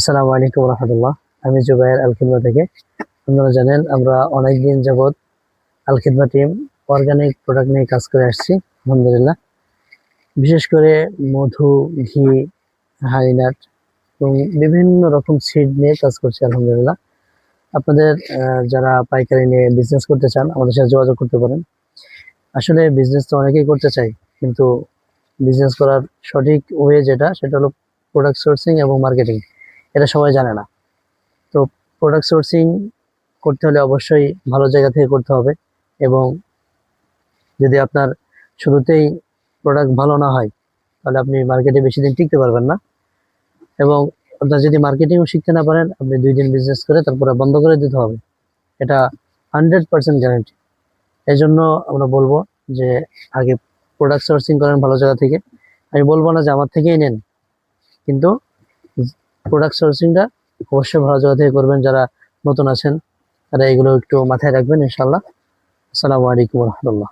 আসসালামু আলাইকুম রহমতুল্লাহ। আমি জুবায়ের আল খিদমা থেকে। আপনারা জানেন আমরা অনেক দিন যাবৎ আল খিদমা টিম অর্গানিক প্রোডাক্ট নিয়ে কাজ করে আসছি আলহামদুলিল্লাহ। বিশেষ করে মধু, ঘি, হাইনাট এবং বিভিন্ন রকম সিড নিয়ে কাজ করছি আলহামদুলিল্লাহ। আপনাদের যারা পাইকারি নিয়ে বিজনেস করতে চান আমাদের সাথে যোগাযোগ করতে পারেন। আসলে বিজনেস তো অনেকেই করতে চাই, কিন্তু বিজনেস করার সঠিক ওয়ে সেটা হলো প্রোডাক্ট সোর্সিং এবং মার্কেটিং। এটা সবাই জানে না। তো প্রোডাক্ট সোর্সিং করতে হলে অবশ্যই ভালো জায়গা থেকে করতে হবে, এবং যদি আপনার শুরুতেই প্রোডাক্ট ভালো না হয় তাহলে আপনি মার্কেটে বেশি দিন টিকতে পারবেন না। এবং আপনার যদি মার্কেটিংও শিখতে না পারেন, আপনি 2 দিন বিজনেস করে তারপরে বন্ধ করে দিতে হবে। এটা 100% গ্যারান্টি। এই জন্য আমরা বলবো যে আগে প্রোডাক্ট সোর্সিং করেন ভালো জায়গা থেকে। আমি বলবো না যে আমার থেকেই নেন, কিন্তু প্রোডাক্ট সোর্সিংটা অবশ্যই ভালো জায়গা থেকে করবেন। যারা নতুন আছেন তারা এগুলো একটু মাথায় রাখবেন ইনশাল্লাহ। আসসালামু আলাইকুম রহমতুল্লাহ।